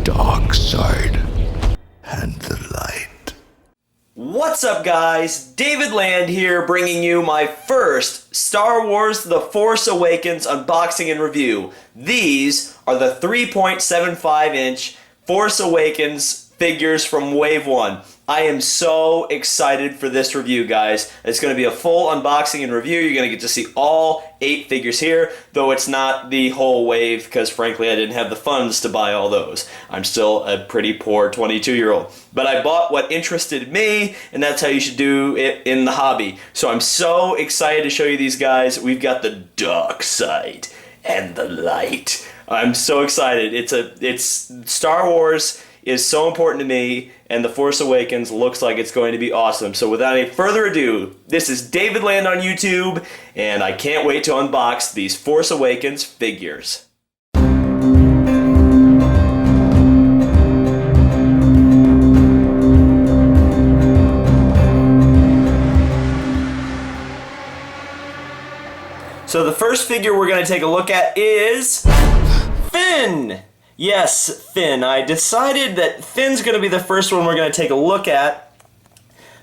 dark side and the light. What's up, guys? David Land here, bringing you my first Star Wars The Force Awakens unboxing and review. These are the 3.75-inch Force Awakens figures from Wave 1. I am so excited for this review, guys. It's going to be a full unboxing and review. You're going to get to see all 8 figures here, though it's not the whole wave because, frankly, I didn't have the funds to buy all those. I'm still a pretty poor 22-year-old. But I bought what interested me, and that's how you should do it in the hobby. So I'm so excited to show you these guys. We've got the dark side and the light. I'm so excited. It's Star Wars is so important to me, and The Force Awakens looks like it's going to be awesome. So without any further ado, this is David Land on YouTube, and I can't wait to unbox these Force Awakens figures. So the first figure we're going to take a look at is Finn! Yes, Finn. I decided that Finn's going to be the first one we're going to take a look at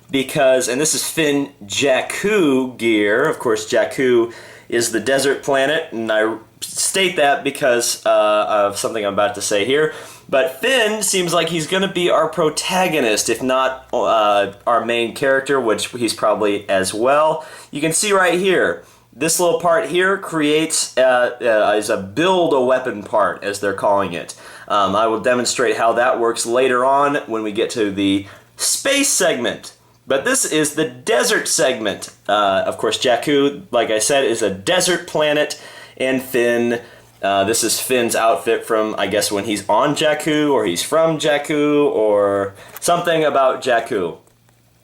because, and this is Finn Jakku gear. Of course, Jakku is the desert planet, and I state that because of something I'm about to say here. But Finn seems like he's going to be our protagonist, if not our main character, which he's probably as well. You can see right here. This little part here creates is a build-a-weapon part, as they're calling it. I will demonstrate how that works later on when we get to the space segment. But this is the desert segment. Of course, Jakku, like I said, is a desert planet, and Finn, this is Finn's outfit from, I guess, when he's on Jakku, or he's from Jakku, or something about Jakku.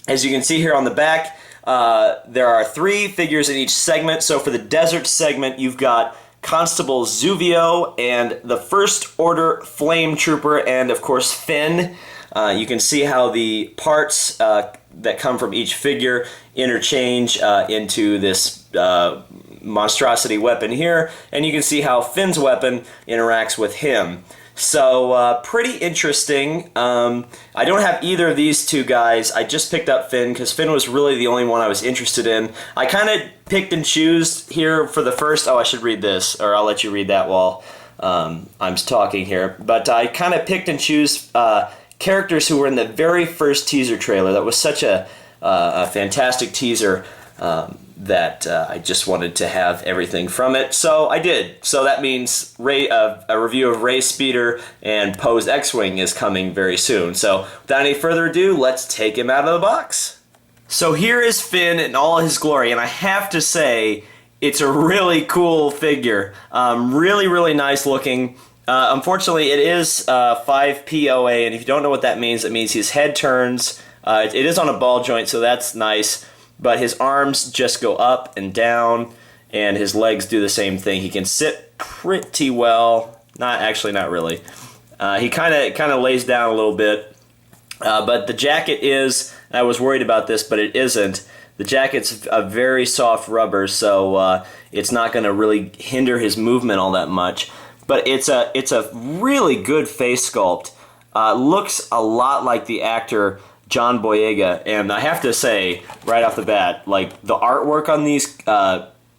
As you can see here on the back, there are 3 figures in each segment. So for the desert segment, you've got Constable Zuvio and the First Order Flame Trooper, and of course Finn. You can see how the parts that come from each figure interchange into this monstrosity weapon here, and you can see how Finn's weapon interacts with him. So, pretty interesting. I don't have either of these two guys. I just picked up Finn because Finn was really the only one I was interested in. I kind of picked and chose here for the first... Oh, I should read this, or I'll let you read that while I'm talking here. But I kind of picked and chose characters who were in the very first teaser trailer. That was such a fantastic teaser that I just wanted to have everything from it, so I did. So that means a review of Rey Speeder and Poe's X-Wing is coming very soon. So without any further ado, let's take him out of the box. So here is Finn in all his glory, and I have to say, it's a really cool figure. Really, really nice looking. Unfortunately, it is 5 POA, and if you don't know what that means, it means his head turns. It is on a ball joint, so that's nice. But his arms just go up and down, and his legs do the same thing. He can sit pretty well. Not really. He kind of lays down a little bit. But the jacket is, I was worried about this, but it isn't. The jacket's a very soft rubber, so it's not going to really hinder his movement all that much. But it's a really good face sculpt. Looks a lot like the actor John Boyega, and I have to say, right off the bat, like, the artwork on these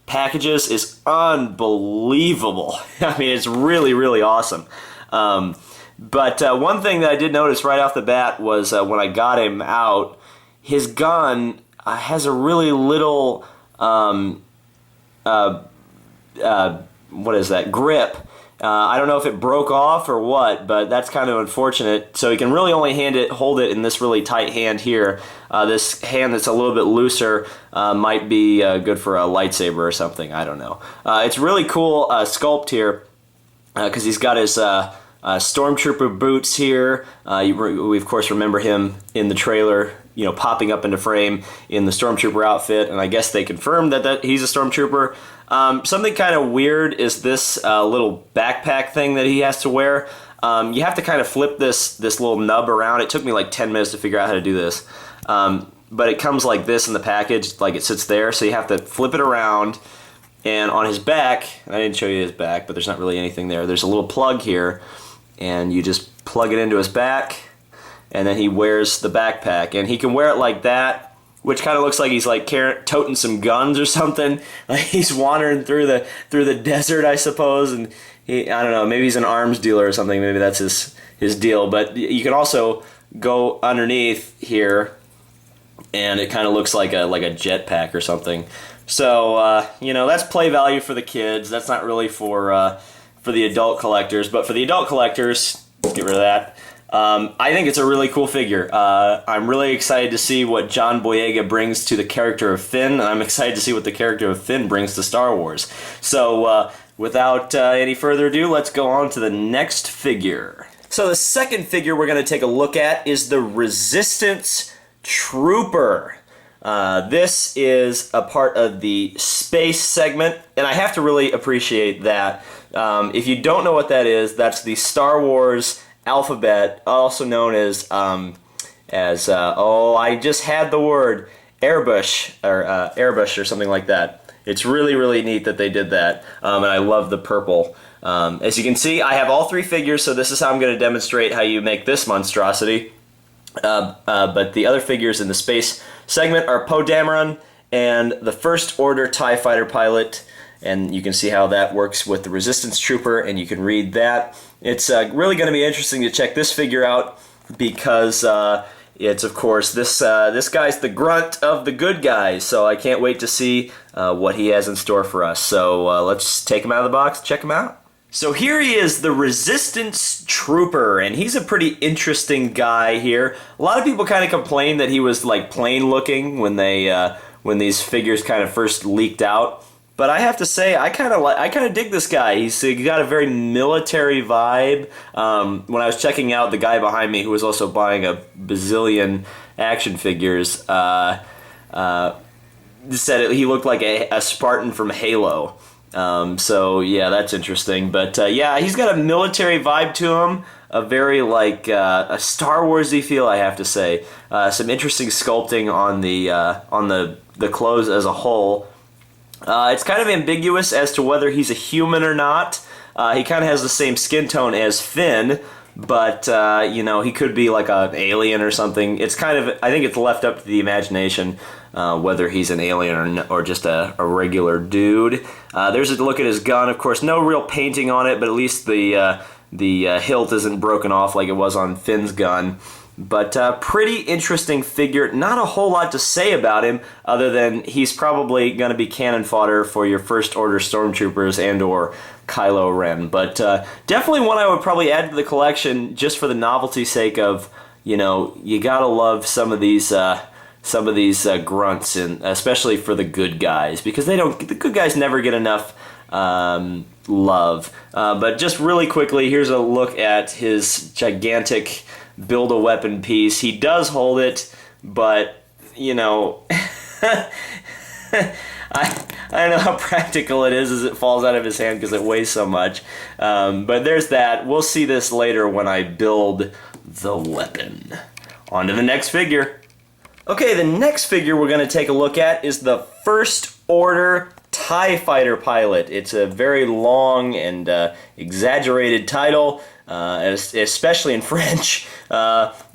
packages is unbelievable. I mean, it's really, really awesome. But one thing that I did notice right off the bat was when I got him out, his gun has a really little, what is that, grip. I don't know if it broke off or what, but that's kind of unfortunate. So he can really only hold it in this really tight hand here. This hand that's a little bit looser might be good for a lightsaber or something. I don't know. It's really cool sculpt here because he's got his Stormtrooper boots here. We of course remember him in the trailer, you know, popping up into frame in the Stormtrooper outfit, and I guess they confirmed that he's a Stormtrooper. Something kind of weird is this little backpack thing that he has to wear. You have to kind of flip this little nub around. It took me like 10 minutes to figure out how to do this. But it comes like this in the package, like it sits there, so you have to flip it around, and on his back, I didn't show you his back, but there's not really anything there. There's a little plug here, and you just plug it into his back, and then he wears the backpack, and he can wear it like that, which kind of looks like he's like toting some guns or something. Like he's wandering through the desert, I suppose, and I don't know, maybe he's an arms dealer or something. Maybe that's his deal. But you can also go underneath here, and it kind of looks like a jetpack or something. So you know, that's play value for the kids. That's not really for the adult collectors. But for the adult collectors, get rid of that. I think it's a really cool figure. I'm really excited to see what John Boyega brings to the character of Finn, and I'm excited to see what the character of Finn brings to Star Wars. So without any further ado, let's go on to the next figure. So the second figure we're going to take a look at is the Resistance Trooper. This is a part of the space segment, and I have to really appreciate that. If you don't know what that is, that's the Star Wars alphabet, also known as I just had the word Airbush or something like that. It's really, really neat that they did that, and I love the purple. As you can see, I have all three figures, so this is how I'm going to demonstrate how you make this monstrosity. But the other figures in the space segment are Poe Dameron and the First Order TIE Fighter pilot, and you can see how that works with the Resistance Trooper, and you can read that. It's really going to be interesting to check this figure out because it's, of course, this guy's the grunt of the good guys, so I can't wait to see what he has in store for us. So let's take him out of the box, check him out. So here he is, the Resistance Trooper, and he's a pretty interesting guy here. A lot of people kind of complained that he was like plain looking when when these figures kind of first leaked out. But I have to say, I kind of dig this guy. He's got a very military vibe. When I was checking out the guy behind me, who was also buying a bazillion action figures, said he looked like a Spartan from Halo. So yeah, that's interesting. But yeah, he's got a military vibe to him, a very like a Star Warsy feel, I have to say. Some interesting sculpting on the clothes as a whole. It's kind of ambiguous as to whether he's a human or not. He kind of has the same skin tone as Finn, but you know, he could be like an alien or something. It's kind of, I think it's left up to the imagination whether he's an alien or just a regular dude. There's a look at his gun. Of course, no real painting on it, but at least the hilt isn't broken off like it was on Finn's gun. But pretty interesting figure. Not a whole lot to say about him other than he's probably going to be cannon fodder for your First Order Stormtroopers and or Kylo Ren. But definitely one I would probably add to the collection just for the novelty's sake of, you know, you gotta love some of these grunts, and especially for the good guys, because the good guys never get enough love. But just really quickly, here's a look at his gigantic Build-A-Weapon piece. He does hold it, but, you know, I don't know how practical it is as it falls out of his hand because it weighs so much. But there's that. We'll see this later when I build the weapon. On to the next figure. Okay, the next figure we're going to take a look at is the First Order TIE Fighter pilot. It's a very long and exaggerated title, especially in French.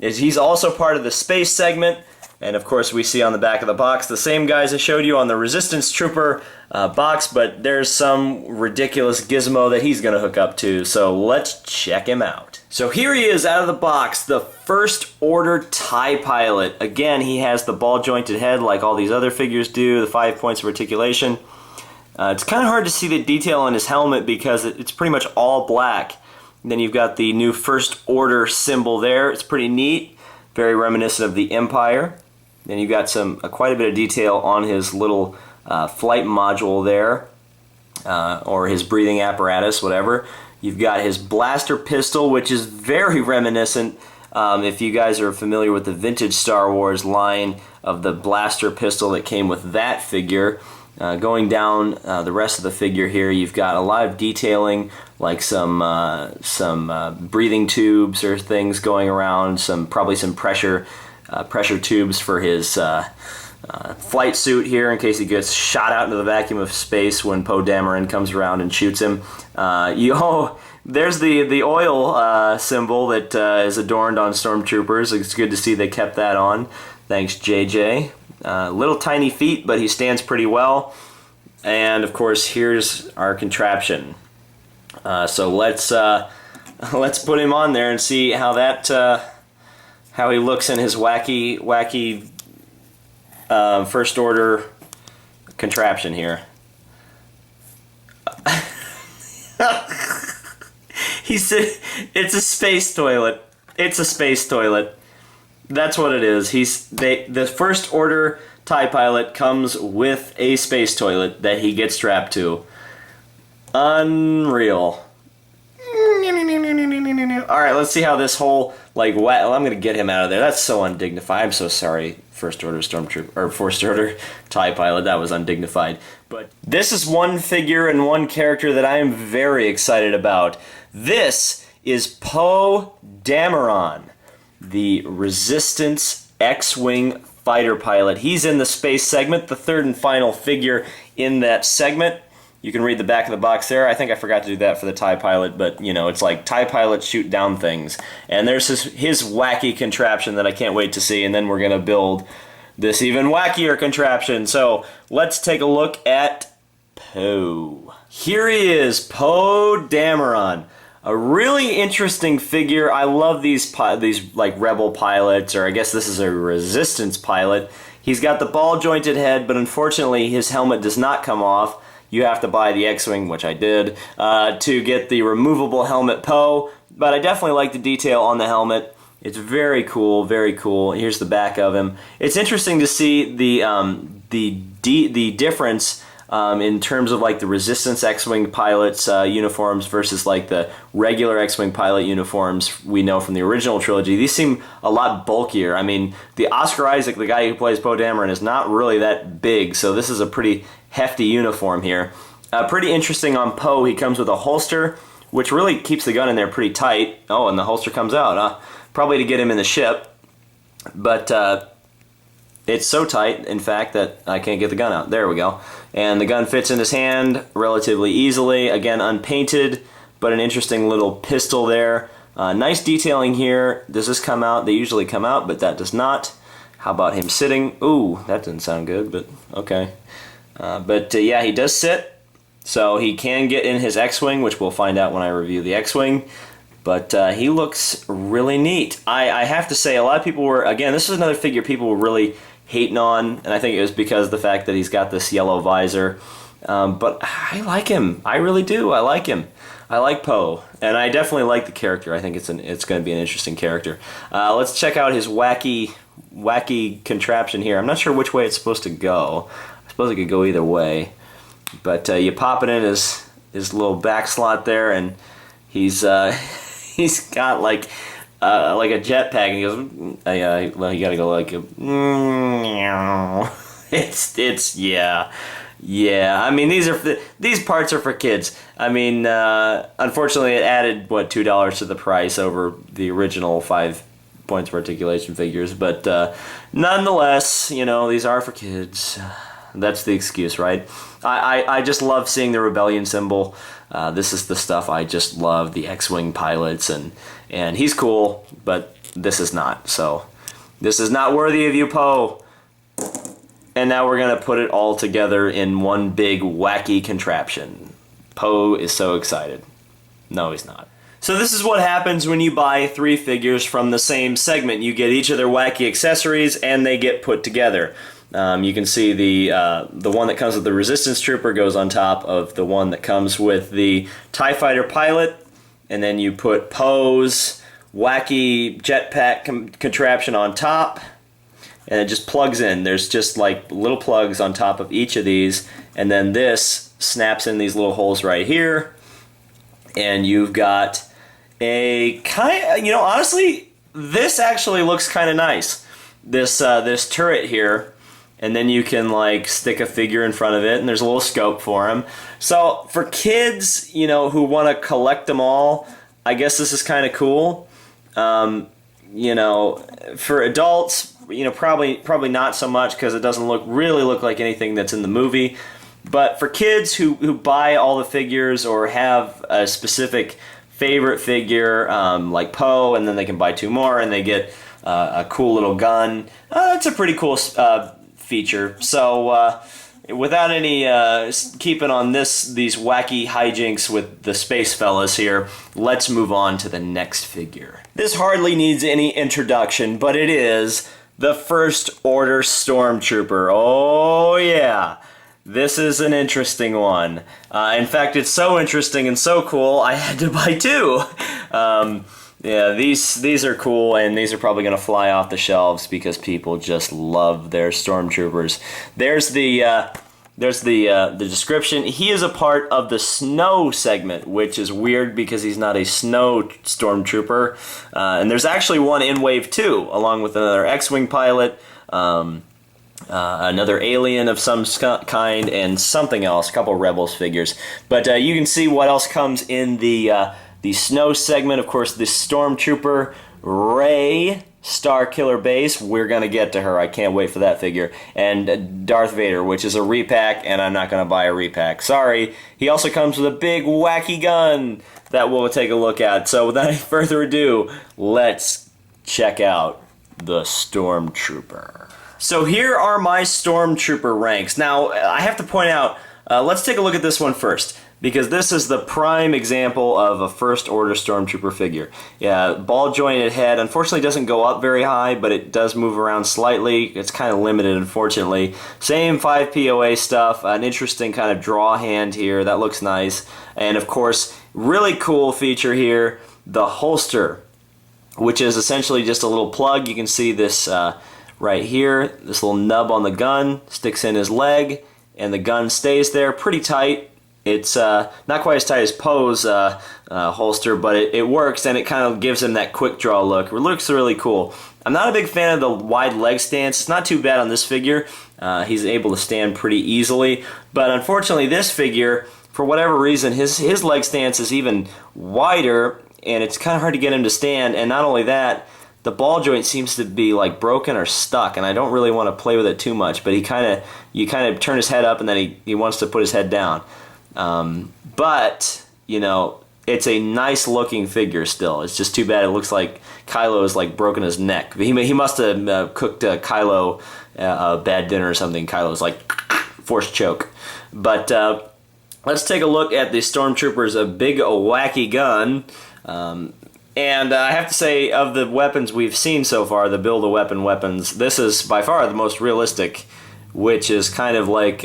He's also part of the space segment, and of course we see on the back of the box the same guys I showed you on the Resistance Trooper box, but there's some ridiculous gizmo that he's going to hook up to, so let's check him out. So here he is out of the box, the First Order TIE pilot. Again, he has the ball-jointed head like all these other figures do, the 5 points of articulation. It's kind of hard to see the detail on his helmet because it's pretty much all black. And then you've got the new First Order symbol there. It's pretty neat, very reminiscent of the Empire. Then you've got quite a bit of detail on his little flight module there, or his breathing apparatus, whatever. You've got his blaster pistol, which is very reminiscent, if you guys are familiar with the vintage Star Wars line of the blaster pistol that came with that figure. Going down the rest of the figure here, you've got a lot of detailing, like some breathing tubes or things going around, probably some pressure tubes for his flight suit here in case he gets shot out into the vacuum of space when Poe Dameron comes around and shoots him. There's the oil symbol that is adorned on Stormtroopers. It's good to see they kept that on. Thanks, JJ. Little tiny feet, but he stands pretty well. And of course, here's our contraption. So let's put him on there and see how that how he looks in his wacky first order contraption here. He said it's a space toilet. It's a space toilet. That's what it is. The first order TIE pilot comes with a space toilet that he gets strapped to. Unreal. Alright, let's see how this whole, like, I'm gonna get him out of there. That's so undignified. I'm so sorry, First Order Stormtrooper, or First Order TIE pilot. That was undignified. But this is one figure and one character that I am very excited about. This is Poe Dameron, the Resistance X-Wing fighter pilot. He's in the space segment, the third and final figure in that segment. You can read the back of the box there. I think I forgot to do that for the TIE pilot, but you know, it's like TIE pilots shoot down things. And there's his wacky contraption that I can't wait to see, and then we're gonna build this even wackier contraption. So let's take a look at Poe. Here he is, Poe Dameron. A really interesting figure. I love these like rebel pilots, or I guess this is a resistance pilot. He's got the ball jointed head, but unfortunately his helmet does not come off. You have to buy the X-Wing, which I did, to get the removable helmet Poe. But I definitely like the detail on the helmet. It's very cool, very cool. Here's the back of him. It's interesting to see the difference in terms of like the Resistance X-Wing pilots uniforms versus like the regular X-Wing pilot uniforms we know from the original trilogy. These seem a lot bulkier. I mean, the Oscar Isaac, the guy who plays Poe Dameron, is not really that big, so this is a pretty hefty uniform here. Pretty interesting on Poe. He comes with a holster, which really keeps the gun in there pretty tight. Oh, and the holster comes out. Probably to get him in the ship, but it's so tight, in fact, that I can't get the gun out. There we go. And the gun fits in his hand relatively easily. Again, unpainted, but an interesting little pistol there. Nice detailing here. Does this come out? They usually come out, but that does not. How about him sitting? Ooh, that didn't sound good, but okay. Yeah, he does sit, so he can get in his X-Wing, which we'll find out when I review the X-Wing. But he looks really neat. I have to say, a lot of people were, again, this is another figure people were really hating on, and I think it was because of the fact that he's got this yellow visor. But I like him. I really do. I like him. I like Poe, and I definitely like the character. I think it's going to be an interesting character. Let's check out his wacky contraption here. I'm not sure which way it's supposed to go. I suppose it could go either way. But you pop it in his little back slot there, and he's got like a jetpack, and he goes, well, you gotta go like it's yeah. I mean, these parts are for kids. I mean, unfortunately, it added what, $2 to the price over the original 5 points of articulation figures, but nonetheless, you know, these are for kids. That's the excuse, right? I just love seeing the rebellion symbol. This is the stuff I just love, the X-Wing pilots, and he's cool, but this is not. So this is not worthy of you, Poe. And now we're going to put it all together in one big wacky contraption. Poe is so excited. No, he's not. So this is what happens when you buy 3 figures from the same segment. You get each of their wacky accessories, and they get put together. You can see the one that comes with the Resistance Trooper goes on top of the one that comes with the TIE Fighter pilot, and then you put Poe's wacky jetpack contraption on top, and it just plugs in. There's just like little plugs on top of each of these, and then this snaps in these little holes right here, and you've got a kind, you know, honestly, this actually looks kind of nice. This turret here. And then you can like stick a figure in front of it, and there's a little scope for them. So for kids, you know, who want to collect them all, I guess this is kind of cool. You know, for adults, you know, probably not so much, because it doesn't really look like anything that's in the movie. But for kids who buy all the figures or have a specific favorite figure, like Poe, and then they can buy 2 more, and they get a cool little gun. It's a pretty cool feature. So without any keeping on these wacky hijinks with the space fellas here, let's move on to the next figure. This hardly needs any introduction, but it is the First Order Stormtrooper. Oh yeah, this is an interesting one. In fact, it's so interesting and so cool, I had to buy 2. Yeah, these are cool, and these are probably going to fly off the shelves because people just love their Stormtroopers. There's the description. He is a part of the snow segment, which is weird because he's not a snow Stormtrooper. And there's actually one in Wave 2, along with another X-Wing pilot, another alien of some kind, and something else, a couple Rebels figures. But you can see what else comes in the snow segment. Of course, the Stormtrooper, Rey, Starkiller Base, we're going to get to her. I can't wait for that figure. And Darth Vader, which is a repack, and I'm not going to buy a repack. Sorry. He also comes with a big wacky gun that we'll take a look at. So without any further ado, let's check out the Stormtrooper. So here are my Stormtrooper ranks. Now, I have to point out, let's take a look at this one first, because this is the prime example of a First Order Stormtrooper figure. Yeah, ball jointed head. Unfortunately, doesn't go up very high, but it does move around slightly. It's kind of limited, unfortunately. Same 5 POA stuff. An interesting kind of draw hand here. That looks nice. And of course, really cool feature here, the holster, which is essentially just a little plug. You can see this right here. This little nub on the gun sticks in his leg, and the gun stays there pretty tight. It's not quite as tight as Poe's holster, but it works, and it kind of gives him that quick draw look. It looks really cool. I'm not a big fan of the wide leg stance. It's not too bad on this figure. He's able to stand pretty easily, but unfortunately this figure, for whatever reason, his leg stance is even wider, and it's kind of hard to get him to stand. And not only that, the ball joint seems to be like broken or stuck, and I don't really want to play with it too much, but you kind of turn his head up, and then he wants to put his head down. But, you know, it's a nice looking figure still. It's just too bad it looks like Kylo has like broken his neck. He must have cooked Kylo a bad dinner or something. Kylo's like force choke. But let's take a look at the Stormtrooper's big wacky gun. And I have to say, of the weapons we've seen so far, the Build-A-Weapon weapons, this is by far the most realistic, which is kind of like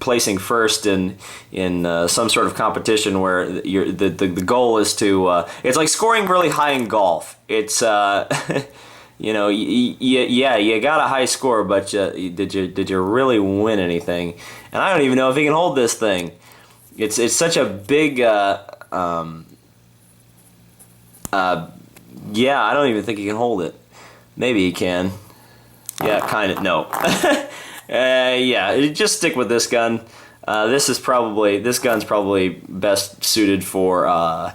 placing first in some sort of competition where the goal is to it's like scoring really high in golf. It's you know, yeah, you got a high score, but did you really win anything? And I don't even know if he can hold this thing. It's such a big yeah, I don't even think he can hold it. Maybe he can. Yeah, kind of. No. Yeah, just stick with this gun. This gun's probably best suited for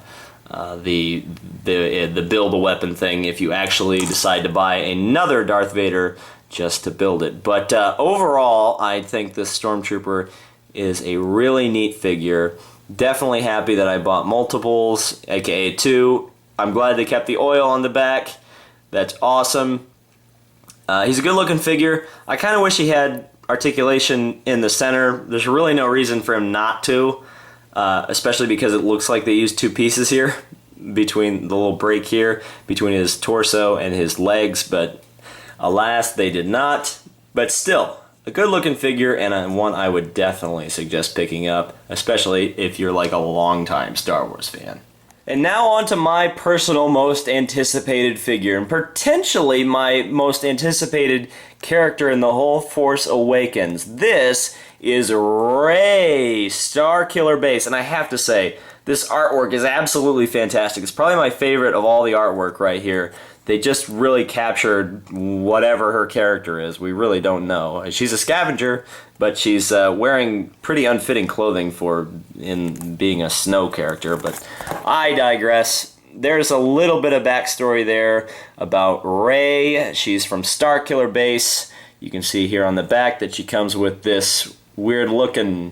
the Build-A-Weapon thing if you actually decide to buy another Darth Vader just to build it. But overall, I think this Stormtrooper is a really neat figure. Definitely happy that I bought multiples, aka 2. I'm glad they kept the oil on the back. That's awesome. He's a good-looking figure. I kind of wish he had articulation in the center. There's really no reason for him not to, especially because it looks like they used 2 pieces here between the little break here, between his torso and his legs, but alas, they did not. But still, a good-looking figure, and one I would definitely suggest picking up, especially if you're like a long-time Star Wars fan. And now on to my personal most anticipated figure, and potentially my most anticipated character in the whole Force Awakens. This is Rey, Starkiller Base, and I have to say, this artwork is absolutely fantastic. It's probably my favorite of all the artwork right here. They just really captured whatever her character is. We really don't know. She's a scavenger, but she's wearing pretty unfitting clothing in being a snow character. But I digress. There's a little bit of backstory there about Rey. She's from Starkiller Base. You can see here on the back that she comes with this weird-looking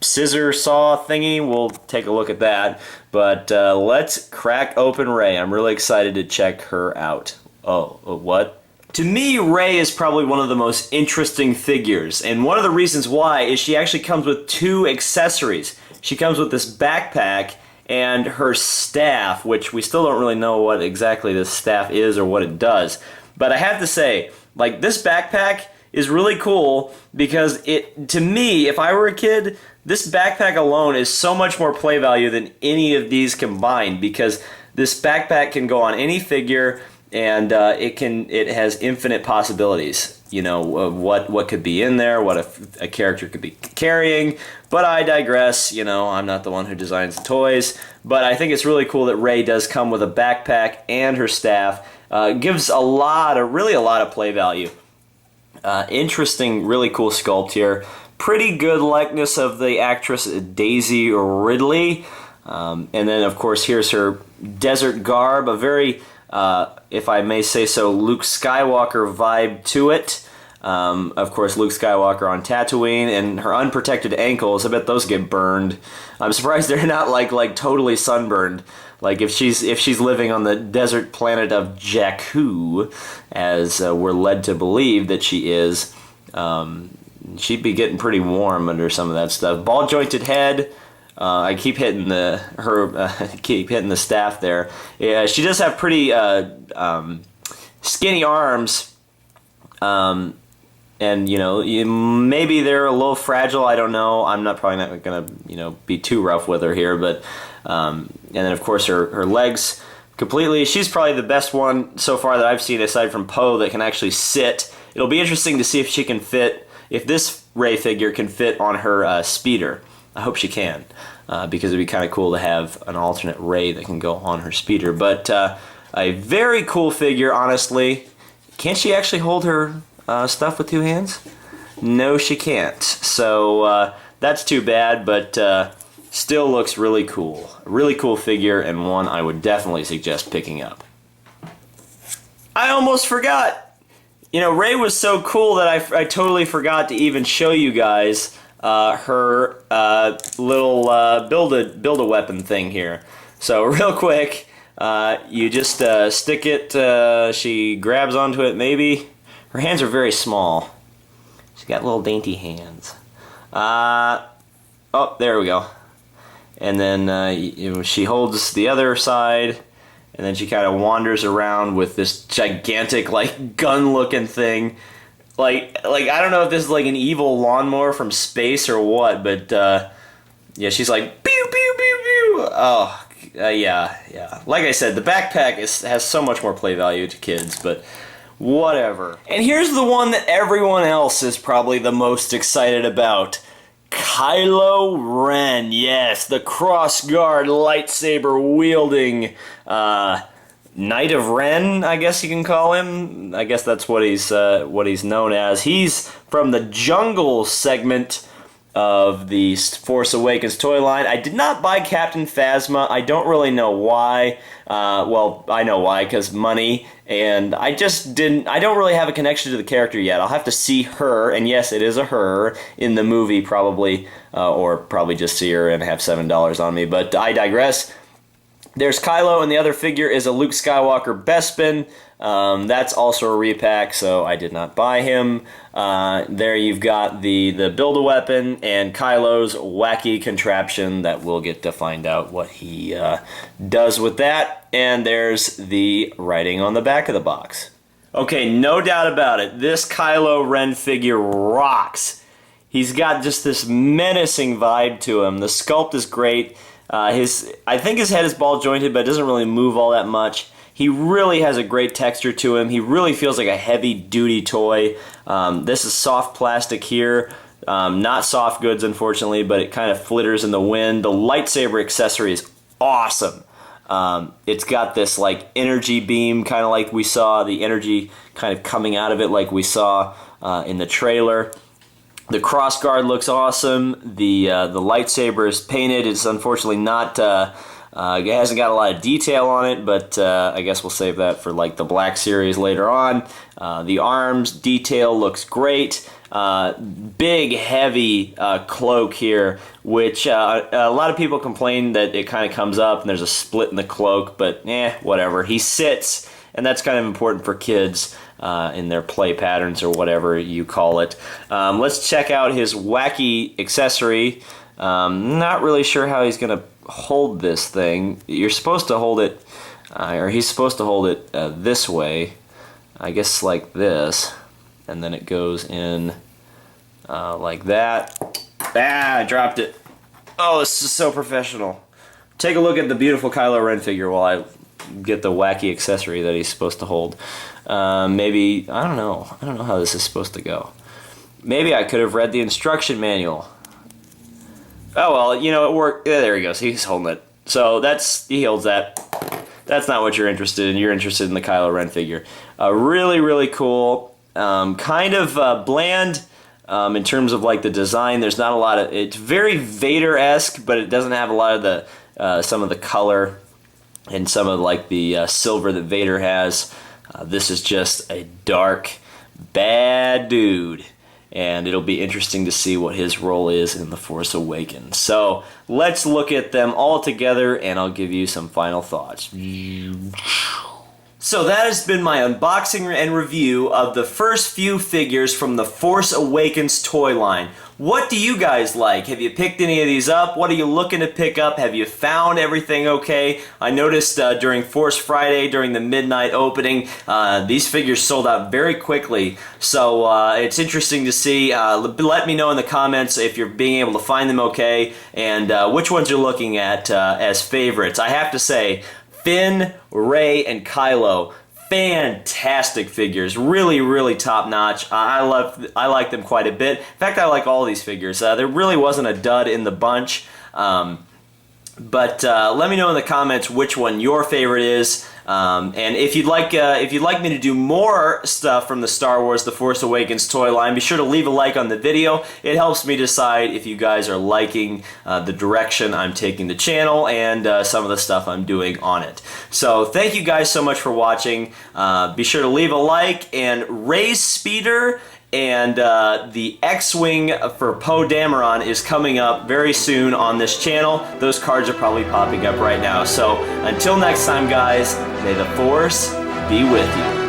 scissor saw thingy. We'll take a look at that. But let's crack open Rey. I'm really excited to check her out. Oh, what? To me, Rey is probably one of the most interesting figures, and one of the reasons why is she actually comes with 2 accessories. She comes with this backpack and her staff, which we still don't really know what exactly this staff is or what it does. But I have to say, like, this backpack is really cool because to me, if I were a kid, this backpack alone is so much more play value than any of these combined, because this backpack can go on any figure, and it has infinite possibilities. You know, of what could be in there, what a character could be carrying. But I digress. You know, I'm not the one who designs the toys. But I think it's really cool that Rey does come with a backpack and her staff. Gives really a lot of play value. Interesting, really cool sculpt here. Pretty good likeness of the actress Daisy Ridley. And then, of course, here's her desert garb. A very, if I may say so, Luke Skywalker vibe to it. Of course, Luke Skywalker on Tatooine, and her unprotected ankles, I bet those get burned. I'm surprised they're not like totally sunburned. Like if she's living on the desert planet of Jakku, as we're led to believe that she is, she'd be getting pretty warm under some of that stuff. Ball jointed head. I keep hitting keep hitting the staff there. Yeah, she does have pretty skinny arms. And, you know, maybe they're a little fragile, I don't know. I'm probably not going to, you know, be too rough with her here. But, and then, of course, her legs completely. She's probably the best one so far that I've seen, aside from Poe, that can actually sit. It'll be interesting to see if she can fit, if this Rey figure can fit on her speeder. I hope she can, because it'd be kind of cool to have an alternate Rey that can go on her speeder. But a very cool figure, honestly. Can't she actually hold her stuff with 2 hands? No, she can't. So that's too bad, but still looks really cool. A really cool figure, and one I would definitely suggest picking up. I almost forgot. You know, Rey was so cool that I totally forgot to even show you guys her little build-a-weapon thing here. So real quick, you just stick it, she grabs onto it maybe. Her hands are very small. She's got little dainty hands. Oh, there we go. And then she holds the other side, and then she kind of wanders around with this gigantic, like, gun-looking thing. Like I don't know if this is like an evil lawnmower from space or what, but yeah, she's like pew pew pew pew. Oh, yeah. Like I said, the backpack has so much more play value to kids, but whatever. And here's the one that everyone else is probably the most excited about. Kylo Ren, yes, the cross-guard lightsaber wielding Knight of Ren, I guess you can call him. I guess that's what he's known as. He's from the Jungle segment of the Force Awakens toy line. I did not buy Captain Phasma. I don't really know why. Well, I know why, because money, and I don't really have a connection to the character yet. I'll have to see her, and yes, it is a her, in the movie probably, or probably just see her and have $7 on me, but I digress. There's Kylo, and the other figure is a Luke Skywalker Bespin. That's also a repack, so I did not buy him. There you've got the Build-A-Weapon and Kylo's wacky contraption that we'll get to find out what he does with that. And there's the writing on the back of the box. Okay, no doubt about it. This Kylo Ren figure rocks. He's got just this menacing vibe to him. The sculpt is great. I think his head is ball jointed, but it doesn't really move all that much. He really has a great texture to him. He really feels like a heavy-duty toy. This is soft plastic here. Not soft goods, unfortunately, but it kind of flitters in the wind. The lightsaber accessory is awesome. It's got this like energy beam, kind of like we saw, the energy kind of coming out of it like we saw in the trailer. The crossguard looks awesome. The lightsaber is painted. It's unfortunately not It hasn't got a lot of detail on it, but I guess we'll save that for like the Black Series later on. The arms detail looks great. Big, heavy cloak here, which a lot of people complain that it kind of comes up and there's a split in the cloak, but whatever. He sits, and that's kind of important for kids in their play patterns or whatever you call it. Let's check out his wacky accessory. Not really sure how he's going to hold this thing. You're supposed to hold it, or he's supposed to hold it this way, I guess like this, and then it goes in like that. I dropped it. Oh, this is so professional. Take a look at the beautiful Kylo Ren figure while I get the wacky accessory that he's supposed to hold. Maybe, I don't know how this is supposed to go. Maybe I could have read the instruction manual. Oh well, you know, it worked. Yeah, there he goes. He's holding it. So he holds that. That's not what you're interested in. You're interested in the Kylo Ren figure. Really, really cool. Kind of bland in terms of like the design. There's not a lot of. It's very Vader-esque, but it doesn't have a lot of the some of the color and some of like the silver that Vader has. This is just a dark, bad dude. And it'll be interesting to see what his role is in The Force Awakens. So let's look at them all together, and I'll give you some final thoughts. So that has been my unboxing and review of the first few figures from the Force Awakens toy line. What do you guys like? Have you picked any of these up? What are you looking to pick up? Have you found everything okay? I noticed during Force Friday, during the midnight opening, these figures sold out very quickly. So it's interesting to see. Let me know in the comments if you're being able to find them okay, and which ones you're looking at as favorites. I have to say, Finn, Rey, and Kylo, fantastic figures, really, really top notch. I like them quite a bit. In fact, I like all these figures. There really wasn't a dud in the bunch, but let me know in the comments which one your favorite is. And if you'd like me to do more stuff from the Star Wars The Force Awakens toy line, be sure to leave a like on the video. It helps me decide if you guys are liking the direction I'm taking the channel and some of the stuff I'm doing on it. So thank you guys so much for watching. Be sure to leave a like, and Rey's speeder and the X-Wing for Poe Dameron is coming up very soon on this channel. Those cards are probably popping up right now. So until next time, guys, may the Force be with you.